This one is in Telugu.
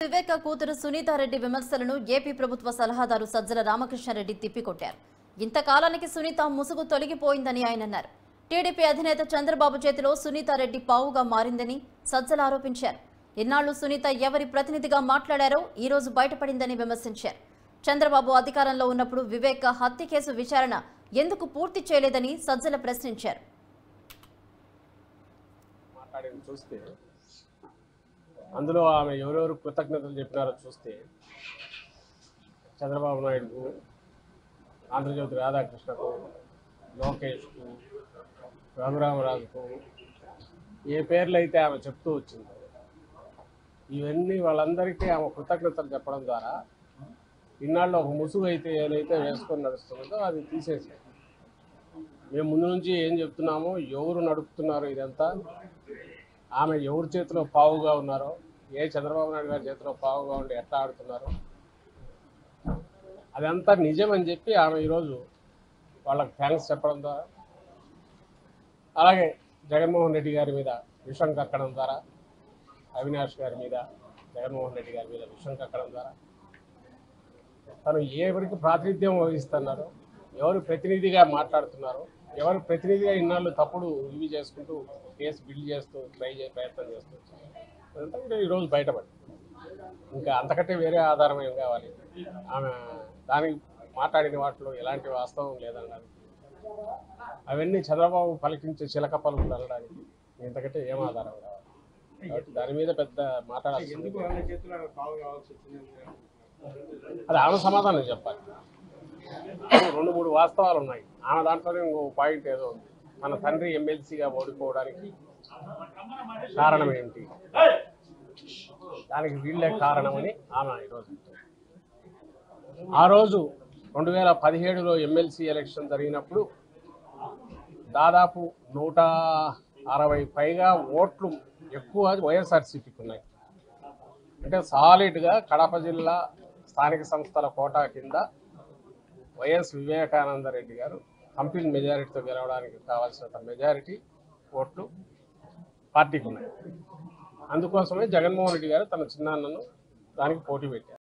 వివేక కూతురు సునీతారెడ్డి విమర్శలను ఏపీ ప్రభుత్వ సలహాదారు సజ్జల రామకృష్ణారెడ్డి తిప్పికొట్టారు. ఇంతకాలానికి సునీత ముసుగు తొలగిపోయిందని ఆయన అన్నారు. టీడీపీ అధినేత చంద్రబాబు చేతిలో సునీతారెడ్డి పావుగా మారిందని సజ్జల ఆరోపించారు. ఇన్నాళ్లు సునీత ఎవరి ప్రతినిధిగా మాట్లాడారో ఈ రోజు బయటపడిందని విమర్శించారు. చంద్రబాబు అధికారంలో ఉన్నప్పుడు వివేక హత్య కేసు విచారణ ఎందుకు పూర్తి చేయలేదని సజ్జల ప్రశ్నించారు. అందులో ఆమె ఎవరెవరు కృతజ్ఞతలు చెప్పినారో చూస్తే చంద్రబాబు నాయుడుకు, ఆంధ్రజ్యోతి రాధాకృష్ణకు, లోకేష్కు, రఘురామరాజుకు ఏ పేర్లు అయితే ఆమె చెప్తూ వచ్చిందో ఇవన్నీ వాళ్ళందరికీ ఆమె కృతజ్ఞతలు చెప్పడం ద్వారా ఇన్నాళ్ళు ఒక ముసుగు అయితే ఏదైతే వేసుకొని నడుస్తుందో అది తీసేసారు. మేము ముందు నుంచి ఏం చెప్తున్నామో, ఎవరు నడుపుతున్నారో ఇదంతా, ఆమె ఎవరి చేతిలో పావుగా ఉన్నారో, ఏ చంద్రబాబు నాయుడు గారి చేతిలో పావుగా ఉండి ఎట్లా ఆడుతున్నారో అదంతా నిజం అని చెప్పి ఆమె ఈరోజు వాళ్ళకి థ్యాంక్స్ చెప్పడం ద్వారా, అలాగే జగన్మోహన్ రెడ్డి గారి మీద విషం కక్కడం ద్వారా, అవినాష్ గారి మీద జగన్మోహన్ రెడ్డి గారి మీద విషం కక్కడం ద్వారా తను ఎవరికి ప్రాతినిధ్యం వహిస్తున్నారో, ఎవరు ప్రతినిధిగా మాట్లాడుతున్నారో, ఎవరు ప్రతినిధిగా ఇన్నాళ్ళు తప్పుడు ఇవి చేసుకుంటూ కేసు బిల్డ్ చేస్తూ ప్రయత్నం చేస్తూ అదంతా కూడా ఈరోజు బయటపడి ఇంకా అంతకంటే వేరే ఆధారం ఏం కావాలి? ఆమె దానికి మాట్లాడిన వాటిలో ఎలాంటి వాస్తవం లేదనడానికి, అవన్నీ చంద్రబాబు పలికించే చిలక పలుకులు అనడానికి ఇంతకంటే ఏం ఆధారం కావాలి? కాబట్టి దాని మీద పెద్ద మాట్లాడాల్సింది అది ఆమె సమాధానం చెప్పాలి. 2-3 వాస్తవాలు ఉన్నాయి. ఆమె దాంట్లోనే ఇంకో పాయింట్ ఏదో ఉంది. మన తండ్రి ఎమ్మెల్సీగా ఓడిపోవడానికి కారణం ఏంటి, దానికి వీళ్ళే కారణమని ఆమె ఈరోజు ఆ రోజు 2017లో ఎమ్మెల్సీ ఎలక్షన్ జరిగినప్పుడు దాదాపు 160 పైగా ఓట్లు ఎక్కువ వైఎస్ఆర్సీపీకి ఉన్నాయి. అంటే సాలిడ్గా కడప జిల్లా స్థానిక సంస్థల కోటా కింద వైఎస్ వివేకానంద రెడ్డి గారు కంప్లీట్ మెజారిటీతో గెలవడానికి కావాల్సినంత మెజారిటీ ఓట్లు పార్టీకి ఉన్నాయి. అందుకోసమే జగన్మోహన్ రెడ్డి గారు తన చిన్నాన్నను దానికి పోటీ పెట్టారు.